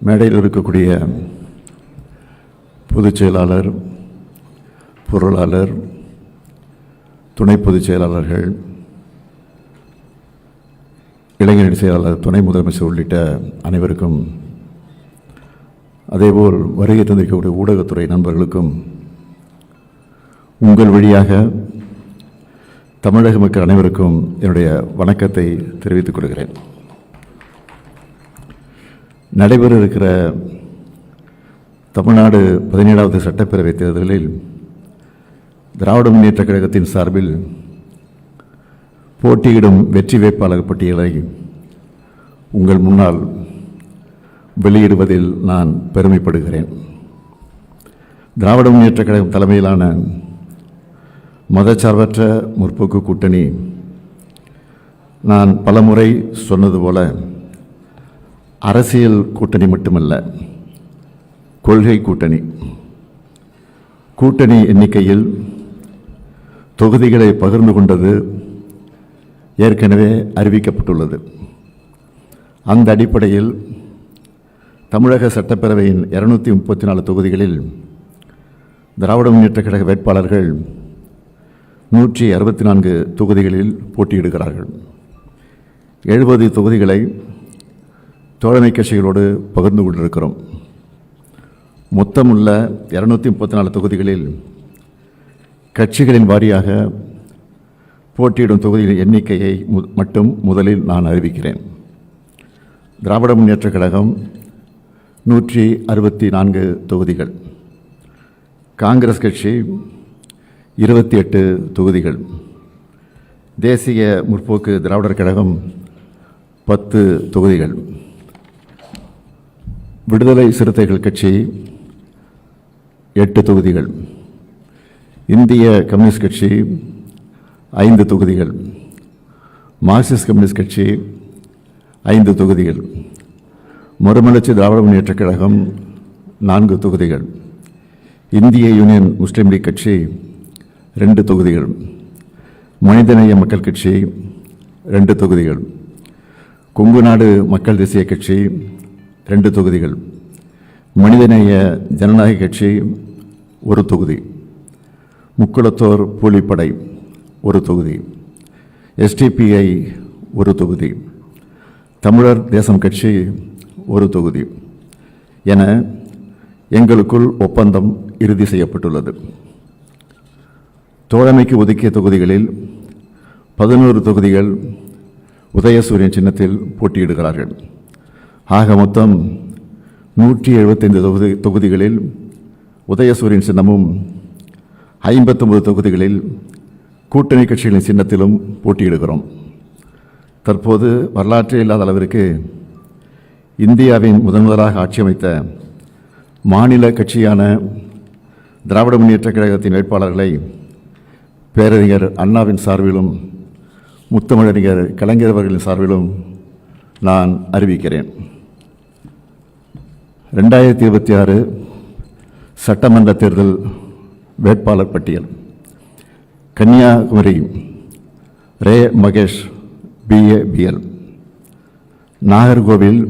மேடையில் இருக்கக்கூடிய பொதுச் செயலாளர், பொருளாளர், துணை பொதுச் செயலாளர்கள், இளைஞரணி செயலாளர், துணை முதலமைச்சர் உள்ளிட்ட அனைவருக்கும், அதேபோல் வருகை தந்திருக்கக்கூடிய ஊடகத்துறை நண்பர்களுக்கும் உங்கள் வழியாக தமிழக மக்கள் அனைவருக்கும் என்னுடைய வணக்கத்தை தெரிவித்துக் கொள்கிறேன். நடைபெற இருக்கிற தமிழ்நாடு 17வது சட்டப்பேரவைத் தேர்தலில் திராவிட முன்னேற்றக் கழகத்தின் சார்பில் போட்டியிடும் வெற்றி வேட்பாளர் பட்டியலை உங்கள் முன்னால் வெளியிடுவதில் நான் பெருமைப்படுகிறேன். திராவிட முன்னேற்றக் கழகம் தலைமையிலான மதச்சார்பற்ற முற்போக்கு கூட்டணி, நான் பலமுறை சொன்னது போல, அரசியல் கூட்டணி மட்டுமல்ல, கொள்கை கூட்டணி. கூட்டணி எண்ணிக்கையில் தொகுதிகளை பகிர்ந்து கொண்டது ஏற்கனவே அறிவிக்கப்பட்டுள்ளது. அந்த அடிப்படையில் தமிழக சட்டப்பேரவையின் 234 தொகுதிகளில் திராவிட முன்னேற்றக் கழக வேட்பாளர்கள் 164 தொகுதிகளில் போட்டியிடுகிறார்கள். 70 தொகுதிகளை தோழமை கட்சிகளோடு பகிர்ந்து கொண்டிருக்கிறோம். மொத்தமுள்ள 234 தொகுதிகளில் கட்சிகளின் வாரியாக போட்டியிடும் தொகுதிகளின் எண்ணிக்கையை மட்டும் முதலில் நான் அறிவிக்கிறேன். திராவிட முன்னேற்றக் கழகம் 164 தொகுதிகள், காங்கிரஸ் கட்சி 28 தொகுதிகள், தேசிய முற்போக்கு திராவிடர் கழகம் 10 தொகுதிகள், விடுதலை சிறுத்தைகள் கட்சி 8 தொகுதிகள், இந்திய கம்யூனிஸ்ட் கட்சி 5 தொகுதிகள், மார்க்சிஸ்ட் கம்யூனிஸ்ட் கட்சி 5 தொகுதிகள், மறுமலர்ச்சி திராவிட முன்னேற்றக் கழகம் 4 தொகுதிகள், இந்திய யூனியன் முஸ்லீம் லீக் கட்சி 2 தொகுதிகள், மனிதநேய மக்கள் கட்சி 2 தொகுதிகள், கொங்கு நாடு மக்கள் தேசிய கட்சி 2 தொகுதிகள், மனிதநேய ஜனநாயக கட்சி 1 தொகுதி, முக்குளத்தோர் கூலிப்படை 1 தொகுதி, SDPI 1 தொகுதி, தமிழர் தேசம் கட்சி 1 தொகுதி என எங்களுக்குள் ஒப்பந்தம் இறுதி செய்யப்பட்டுள்ளது. தோழமைக்கு ஒதுக்கிய தொகுதிகளில் 11 தொகுதிகள் உதயசூரியன் சின்னத்தில் போட்டியிடுகிறார்கள். ஆக மொத்தம் 175 தொகுதிகளில் உதயசூரியன் சின்னமும் 59 தொகுதிகளில் கூட்டணி கட்சிகளின் சின்னத்திலும் போட்டியிடுகிறோம். தற்போது வரலாற்றே இல்லாத அளவிற்கு இந்தியாவின் முதலாக ஆட்சி அமைத்த மாநில கட்சியான திராவிட முன்னேற்றக் கழகத்தின் வேட்பாளர்களை பேரறிஞர் அண்ணாவின் சார்பிலும் முத்தமிழறிஞர் கலைஞர் அவர்களின் சார்பிலும் நான் அறிவிக்கிறேன். 2026 சட்டமன்ற தேர்தல் வேட்பாளர் பட்டியல்: கன்னியாகுமரி ரே Mahesh BA BL, Nagercoil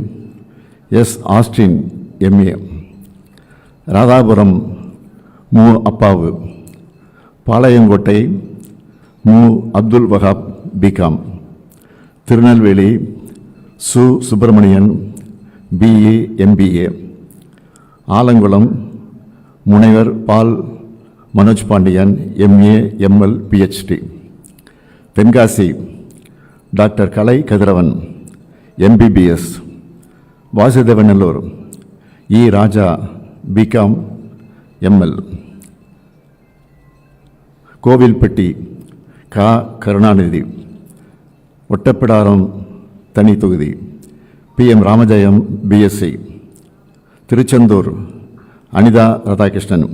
S Austin MA, Radhapuram மு அப்பாவு, பாளையங்கோட்டை மு அப்துல் வஹாப் BCom, திருநெல்வேலி சு சுப்பிரமணியன் BE MBA, ஆலங்குளம் முனைவர் Paul Manoj Pandian MA ML PhD, Tenkasi doctor Kalai Kathiravan MBBS, Vasudevanallur E Raja BCom ML, Kovilpatti க கருணாநிதி, ஒட்டப்பிடாரம் தனி தொகுதி PM ராமஜெயம் BSc, திருச்செந்தூர் அனிதா ராதாகிருஷ்ணன்,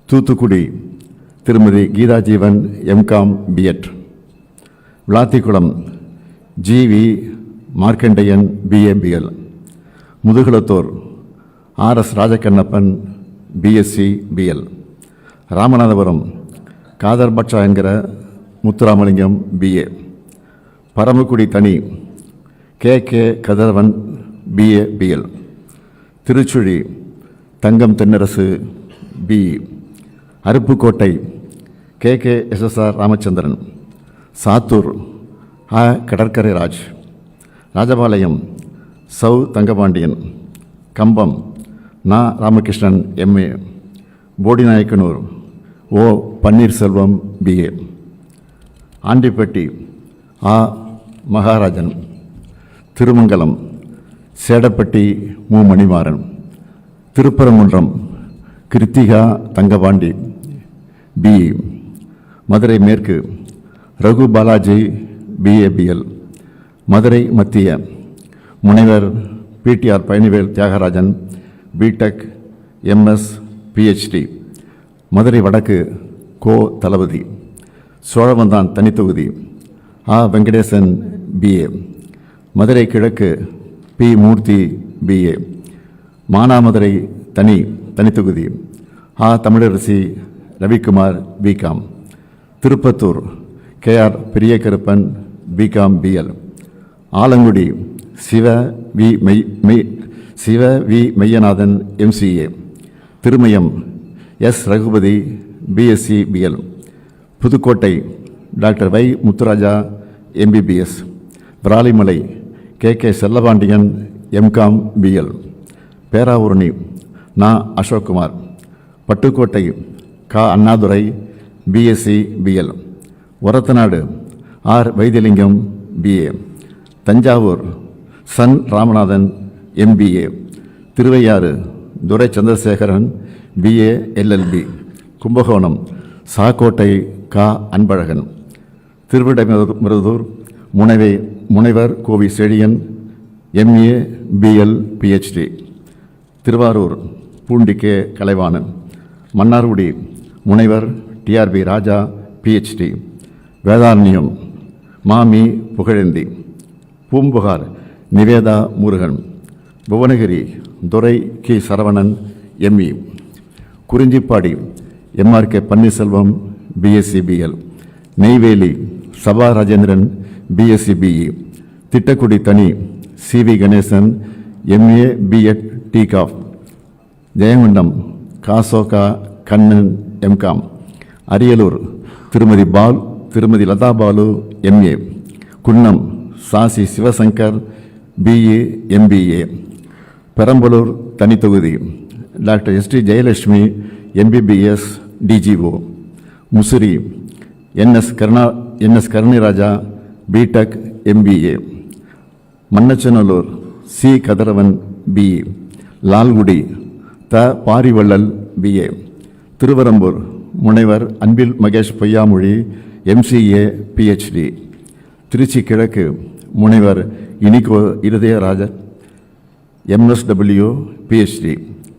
தூத்துக்குடி திருமதி Geetha Jeevan MCom B.Ed, Vilathikulam GV Markandeyan BA BL, Mudukulathur RS Rajakannappan BSc BL, Ramanathapuram Kader பட்சா என்கிற முத்துராமலிங்கம் BA, பரமக்குடி தனி KK Kathiravan BA BL, Tiruchuli Thangam Thennarasu BE, Aruppukottai KKSSR Ramachandran, Sattur Kadarkarai Raj, Rajapalayam Chhau Thangapandian, Cumbum Ramakrishnan MA, Bodinayakanur O Panneerselvam BA, Andipatti Maharajan, Thirumangalam Sedapatti Manimaran, Thiruparankundram Kiruthika Thangapandi BE, Madurai மேற்கு Raghu Balaji BABL, Madurai மத்திய முனைவர் PTR Palanivel Thiagarajan BTech MS PhD, Madurai வடக்கு கோ தளபதி, சோழவந்தான் தனித்தொகுதி வெங்கடேசன் BA, மதுரை கிழக்கு P மூர்த்தி BA, மானாமதுரை தனித்தொகுதி Tamilarasi Ravikumar BCom, Tiruppattur KR Periyakaruppan BCom BL, Alangudi Siva V Meyyanathan MCA, Thirumayam S Regupathy BSc BL, Pudukkottai doctor Y Muthuraja MBBS, Viralimalai KK Chellapandian MCom BL, Peravurani Ashokkumar, Pattukkottai Annadurai BSc BL, Orathanadu Vaithilingam BA, Thanjavur சன் Ramanathan MBA, Thiruvaiyaru Durai Chandrasekaran BA LLB, Kumbakonam Sakkottai Anbazhagan, Thiruvidaimarudur முனைவர் Kovi Chezhiyan MA BL PhD, Thiruvarur Poondi Kalaivanan, Mannargudi முனைவர் TRB ராஜா PhD, Vedaranyam மாமி புகழேந்தி, பூம்புகார் நிவேதா முருகன், புவனகிரி துரை Saravanan ME, Kurinjipadi MRK Panneerselvam BSc BL, Neyveli Sabha Rajendran BSc BE, Tittakudi தனி CV Ganesan MA B.Ed TCOF, Jayankondam காசோகா Kannan MCom, Ariyalur திருமதி Latha Balu MA, Kunnam Sasi Sivasankar BA MBA, Perambalur தனித்தொகுதி doctor ST Jayalakshmi MBBS DGO, Musiri NS Karuniraja BTech MBA, Mannachanallur C Kathiravan BE, Lalgudi Parivallal BA, Thiruverumbur முனைவர் Anbil Mahesh Poyyamozhi MCA PhD, Trichy கிழக்கு முனைவர் Inigo இருதயராஜர் MSW PhD,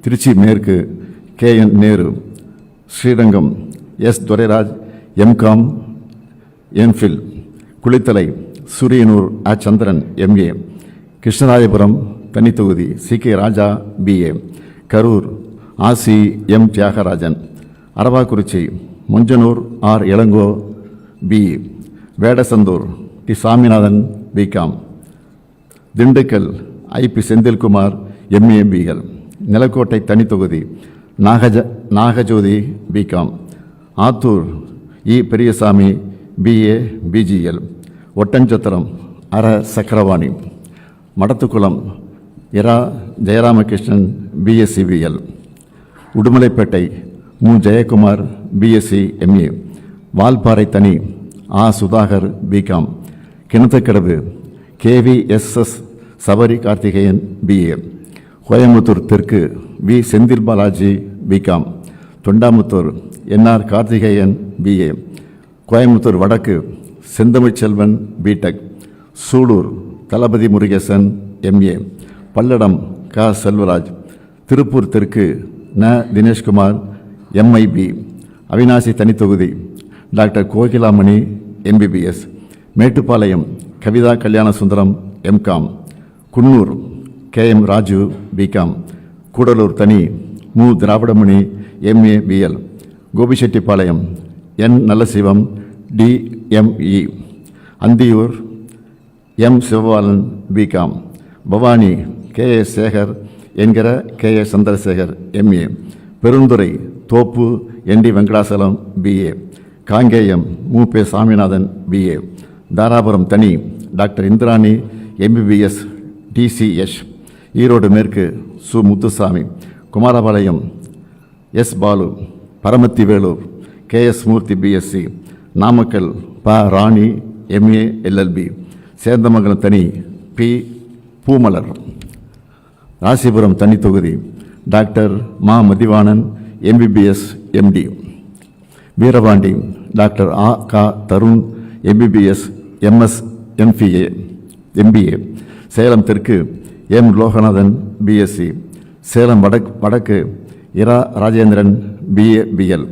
Tiruchi மேற்கு KN Nehru, Srirangam S Durairaj MCom MPhil, Kulithalai Sooriyanur Chandran MA, Krishnarayapuram தனித்தொகுதி CK Raja BA, Karur RC M Thiagarajan, Aravakurichi Monjanur R Elango BE, Vedasandur D Saminathan BCom, Dindigul IP Senthilkumar MA BL, Nilakottai தனித்தொகுதி Nagajothi BCom, Attur Periyasamy BA BGL, Oddanchatram Sakkaravani, Madathukulam Jayaramakrishnan BSc BL, Udumalaipettai Jayakumar BSc MA, Valparai தனி Sudhakar BCom, Kinathukadavu KVSS Sabari Karthikeyan BA, Coimbatore தெற்கு Senthil Balaji BCom, Thondamuthur NR Karthikeyan BA, Coimbatore வடக்கு Senthamizhselvan BTech, Sulur தளபதி Murugesan MA, Palladam Selvaraj, Tiruppur தெற்கு Dineshkumar MIB, Avinashi தனித்தொகுதி doctor Kokilamani MBBS, Mettupalayam Kavitha Kalyana Sundaram MCom, Coonoor KM Raju BCom, Gudalur தனி Dravidamani MA BL, Gobichettipalayam N Nallasivam DME, Anthiyur M Sivabalan BCom, Bhavani KS Sekar என்கிற K.A. Chandrasekhar MA, Perundurai தோப்பு ND Venkatachalam BA, Kangeyam மூப்பே Saminathan BA, Dharapuram தனி doctor Indrani MBBS DCS, Erode மேற்கு சு முத்துசாமி, குமாரபாளையம் S. பாலு, பரமத்தி வேலூர் KS. மூர்த்தி BSc, நாமக்கல் ப. ராணி MA LLB, சேந்தமங்கலம் தனி P. பூமலர், ராசிபுரம் தனி தொகுதி டாக்டர் மா. Mathivanan MBBS MD, Veerapandi doctor A. க. Tarun MBBS MS MBA, Salem தெற்கு M. லோகநாதன் BSc, சேலம் வடக்கு இரா ராஜேந்திரன் BA BL,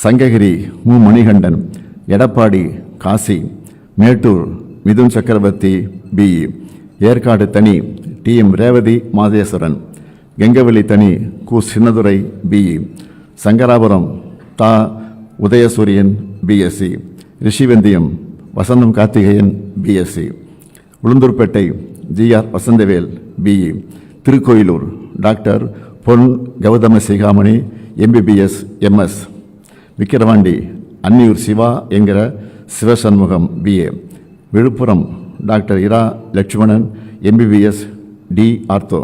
சங்ககிரி மு. மணிகண்டன், எடப்பாடி காசி, மேட்டூர் மிதுன் சக்கரவர்த்தி BE, ஏற்காடு தனி TM ரேவதி மாதேஸ்வரன், கெங்கவெளி தனி கு. சின்னதுரை BE, சங்கராபுரம் தா. Udhayasuriyan BSc, Rishivandiyam Vasantham Karthikeyan BSc, Ulundurpettai GR Vasanthavel BE, Tirukoilur doctor Pon Gowthama Sigamani MBBS MS, Vikravandi Anniyur Siva என்கிற சிவசண்முகம் BA, விழுப்புரம் டாக்டர் இரா Lakshmanan MBBS D ortho,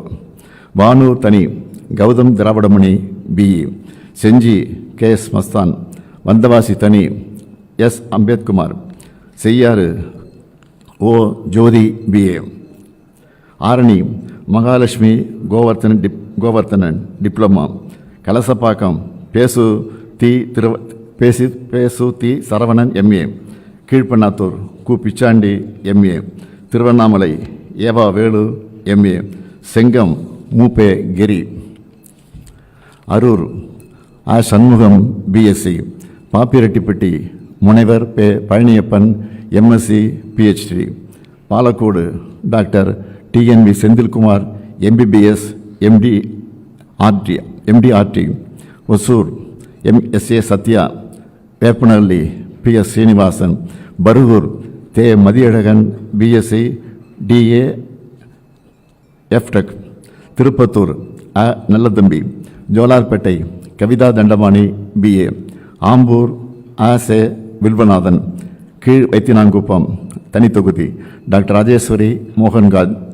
Vanur தனி Gowtham Dravidamani BE, Senji KS Mastan, Vandavasi தனி S. அம்பேத்குமார், செய்யாறு O. ஜோதி BA, ஆரணி மகாலட்சுமி கோவர்த்தனன் டிப்ளமா, கலசப்பாக்கம் பேசு தி சரவணன் MA, கீழ்பண்ணாத்தூர் கு. பிச்சாண்டி MA, திருவண்ணாமலை ஏவா வேலு MA, செங்கம் மூப்பே கிரி, அரூர் ஆ. சண்முகம் BSc, பாப்பிரெட்டிப்பட்டி முனைவர் பே. Palaniappan MSc PhD, Palacode doctor TNV Senthilkumar MBBS MDRT, Hosur SA Sathya, Veppanahalli PS Srinivasan, Bargur தே. Mathiyazhagan BSc DA FTech, Tirupattur அ. நல்லதம்பி, ஜோலார்பேட்டை கவிதா தண்டபாணி BA, ஆம்பூர் ஆ. சே. வில்வநாதன், கீழ் வைத்தியநான்குப்பம் தனி தொகுதி doctor Rajeswari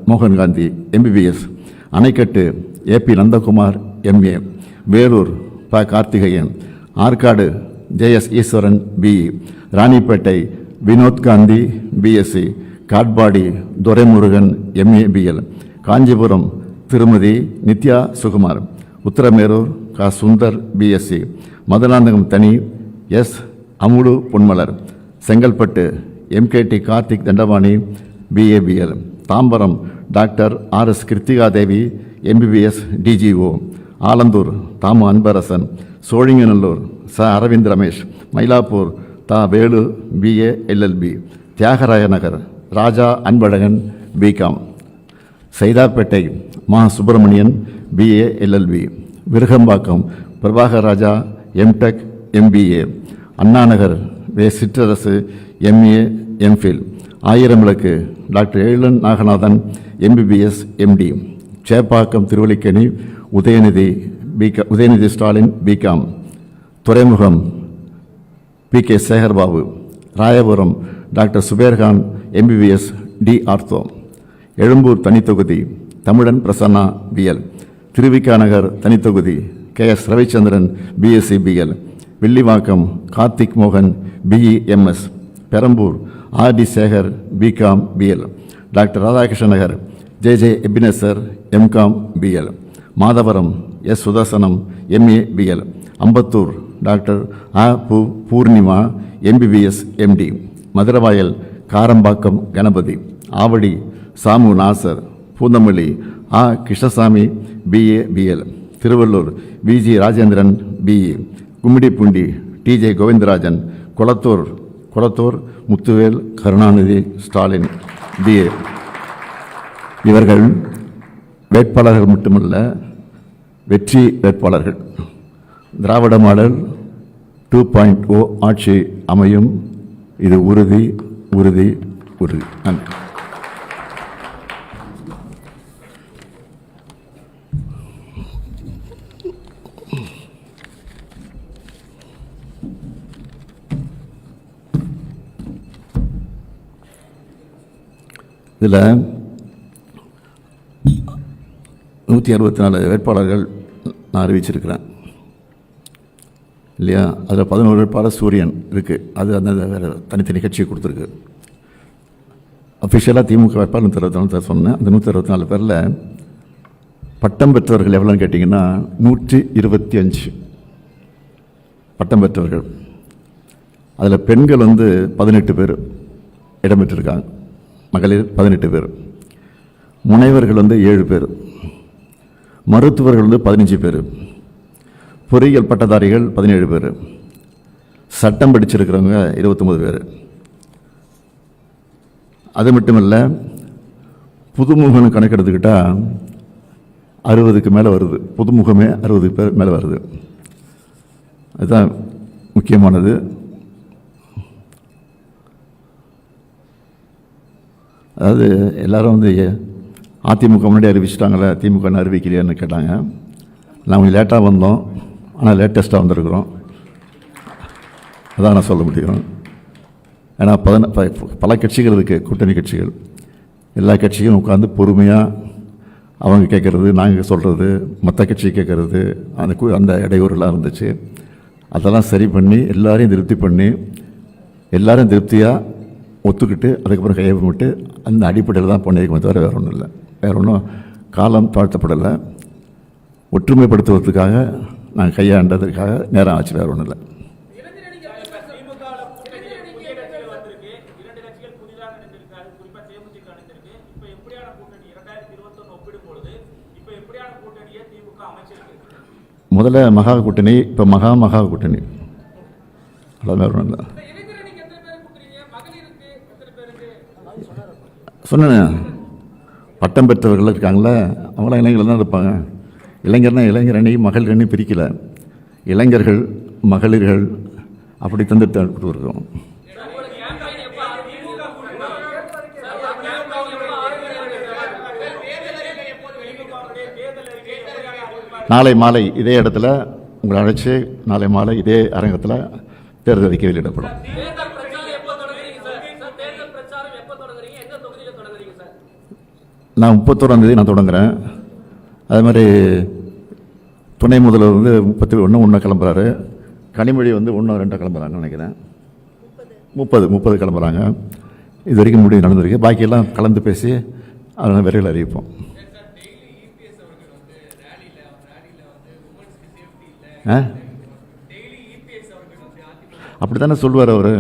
Mohangandhi MBBS, Anaikattu AP Nandakumar MA, Vellore ப. Karthikeyan, Arcot JS Eswaran BE, Ranipet Vinod Gandhi BSc, Katpadi Duraimurugan MA BL, Kanchipuram திருமதி நித்யா சுகுமார், உத்தரமேரூர் க. சுந்தர் BSc, மதுராந்தகம் தனி S. Amudu Ponmalar, Chengalpattu MKT Karthik Thandapani BA BL, Tambaram doctor RS Kiruthikadevi MBBS DGO, Alandur Thamu Anbarasan, Sholinganallur ச. அரவிந்த் ரமேஷ், மயிலாப்பூர் தா. வேலு BA LLB, தியாகராய நகர் ராஜா அன்பழகன் BCom, சைதாப்பேட்டை மா. Subramanian BA LLB, Virugambakkam Prabhakar Raja MTech MBA, Annanagar வே. Sitrarasu MA MPhil, Ayiramvilakku doctor Ezhilan Naganathan MBBS MD, Chepauk Thiruvallikeni Udhayanidhi Stalin BCom, Thuraimugam PK Sekarbabu, Royapuram doctor Suberkhan MBBS D ortho, Egmore தனித்தொகுதி Tamilan Prasanna BL, Thiru Vi Ka நகர் தனித்தொகுதி KS Ravichandran BSc BL, Villivakkam Karthik மோகன் BE MS, Perambur RD Sekar BCom BL, doctor Radhakrishna Nagar JJ Ebenezer MCom BL, Madhavaram S. Sudarsanam MA BL, Ambattur doctor அ. Poornima MBBS MD, Maduravoyal Karambakkam Ganapathi, Avadi Samu Nasar, Poonamallee ஆ. Krishnasamy BA BL, Tiruvallur VG Rajendran BE, Gummidipoondi TJ Govindarajan, Kolathur Muthuvel Karunanidhi Stalin BA. இவர்கள் வேட்பாளர்கள் மட்டுமல்ல, வெற்றி வேட்பாளர்கள். திராவிட model 2.0 ஆட்சி அமையும், இது உறுதி உறுதி உறுதி. நன்றி. இதில் 164 வேட்பாளர்கள் நான் அறிவிச்சிருக்கிறேன் இல்லையா? அதில் 11 வேட்பாளர் சூரியன் இருக்குது. அது அந்த வேறு தனித்தனி கட்சியை கொடுத்துருக்கு. அஃபிஷியலாக திமுக வேட்பாளர் 164 சொன்னேன். அந்த 164 பேரில் பட்டம் பெற்றவர்கள் எவ்வளோன்னு கேட்டிங்கன்னா 125 பட்டம் பெற்றவர்கள். அதில் பெண்கள் 18 பேர் இடம் பெற்றிருக்காங்க, மகளிர் 18 பேர், முனைவர்கள் 7 பேர், மருத்துவர்கள் 15 பேர், பொறியியல் பட்டதாரிகள் 17 பேர், சட்டம் படிச்சிருக்கிறவங்க 29 பேர். அது மட்டும் இல்லை, புதுமுகம்னு கணக்கெடுத்துக்கிட்டால் 60க்கு மேலே வருது. புதுமுகமே 60 பேர் மேலே வருது. அதுதான் முக்கியமானது. அதாவது எல்லாரும் அதிமுக முன்னாடி அறிவிச்சிட்டாங்களே, திமுக அறிவிக்கலையான்னு கேட்டாங்க. நான் கொஞ்சம் லேட்டாக வந்தோம், ஆனால் லேட்டஸ்ட்டாக வந்திருக்கிறோம். அதான் நான் சொல்ல முடியும். ஏன்னா பல கட்சிகள் இருக்குது, கூட்டணி கட்சிகள். எல்லா கட்சியும் உட்காந்து பொறுமையாக அவங்க கேட்குறது, நாங்கள் சொல்கிறது, மற்ற கட்சி கேட்குறது, அந்த இடையூறுலாம் இருந்துச்சு. அதெல்லாம் சரி பண்ணி எல்லாரையும் திருப்தி பண்ணி எல்லாரும் திருப்தியாக ஒத்துக்கிட்டு அதுக்கப்புறம் கையெழுத்து அந்த அடிப்படையில் தான் பண்ணியிருக்கோமே தவிர வேறு ஒன்றும் இல்லை. வேறு ஒன்றும் காலம் தாழ்த்தப்படலை. ஒற்றுமைப்படுத்துவதற்காக நாங்கள் கையாண்டதற்காக நேரம் ஆச்சு, வேறு ஒன்றும் இல்லை. முதல்ல மகா கூட்டணி, இப்போ மகா கூட்டணி, அவ்வளோ வேறு ஒன்றும் இல்லை. சொன்னேன், பட்டம் பெற்றவர்கள் இருக்காங்களே அவங்களாம் இளைஞர்கள் தான் இருப்பாங்க. இளைஞர்னா இளைஞர் அணி மகளிர் அணி பிரிக்கலை, இளைஞர்கள் மகளிர்கள் அப்படி கொடுத்துருக்கோம். நாளை மாலை இதே இடத்துல உங்களை அழைச்சி நாளை மாலை இதே அரங்கத்தில் தேர்தல் அறிக்கை வெளியிடப்படும். நான் 31ஆம் தேதி நான் தொடங்குறேன். அது மாதிரி துணை முதல்வர் 31 கிளம்புறாரு. கனிமொழி 1 2 கிளம்புறாங்கன்னு நினைக்கிறேன். 30 கிளம்புறாங்க. இது வரைக்கும் முடிவு நடந்திருக்கு. பாக்கியெல்லாம் கலந்து பேசி அதனால் விரைவில் அறிவிப்போம். அப்படி தானே சொல்லுவார் அவர்.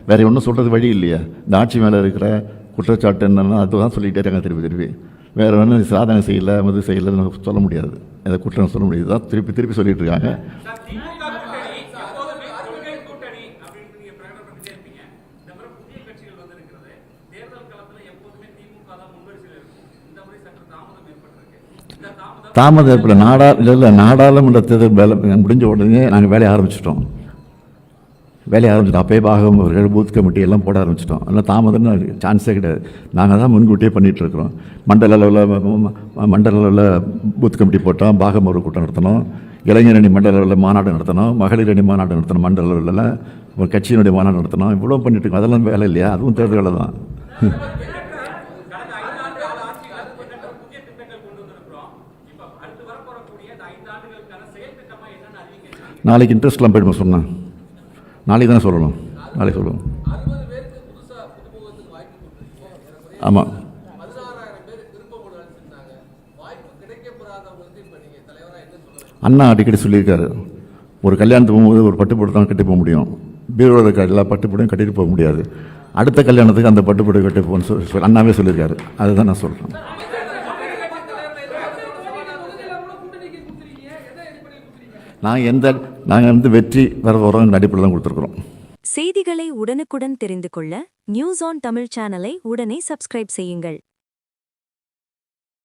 வேறு ஒன்றும் சொல்கிறது வழி இல்லையா? இந்த ஆட்சி மேலே இருக்கிற குற்றச்சாட்டு என்னன்னா அதுதான் சொல்லிகிட்டே இருக்காங்க திருப்பி. வேறு ஒன்றும் சாதனை செய்யலை, செய்யலைன்னு சொல்ல முடியாது. எதை குற்றம் சொல்ல முடியாது தான் திருப்பி சொல்லிகிட்டு இருக்காங்க. தாமதம் ஏற்பட நாடாளுமன்ற தேர்தல் வேலை முடிஞ்ச உடனே நாங்கள் வேலையை ஆரம்பிச்சிட்டோம். அப்போயே பாகம் அவர்கள் பூத் கமிட்டி எல்லாம் போட ஆரம்பிச்சிட்டோம். அதனால் தாமதம்னு சான்ஸே கிடையாது. நாங்கள் தான் முன்கூட்டியே பண்ணிகிட்ருக்குறோம். மண்டல அளவில் பூத் கமிட்டி போட்டோம், பாகம் ஒரு கூட்டம் நடத்தணும், இளைஞர் அணி மண்டல அளவில் மாநாடு நடத்தணும், மகளிர் அணி மாநாடு நடத்தணும், மண்டல அளவில் ஒரு கட்சியினுடைய மாநாடு நடத்தணும். இவ்வளோ பண்ணிட்டுருக்கோம். அதெல்லாம் வேலை இல்லையா? அதுவும் தேர்தல் வேலை தான். நாளைக்கு இன்ட்ரெஸ்ட்லாம் போய்ட்டு சொன்னேன். நாளைக்கு தானே சொல்லணும், நாளைக்கு சொல்லுவோம். ஆமாம், அண்ணா அடிக்கடி சொல்லியிருக்காரு, ஒரு கல்யாணத்துக்கு போகும்போது ஒரு பட்டுப்புடவை தான் கட்டி போக முடியும், பீரோவில் இருக்க எல்லா பட்டுப்புடையும் கட்டிட்டு போக முடியாது. அடுத்த கல்யாணத்துக்கு அந்த பட்டுப்புடவை கட்டி போகணும்னு சொல்லி அண்ணாவே சொல்லியிருக்காரு. அதுதான் நான் சொல்கிறேன். நாங்கள் வெற்றி வர வரோம் அடிப்படையில் தான் கொடுத்துருக்குறோம். செய்திகளை உடனுக்குடன் தெரிந்து கொள்ள நியூஸ் ஆன் தமிழ் சேனலை உடனே சப்ஸ்கிரைப் செய்யுங்கள்.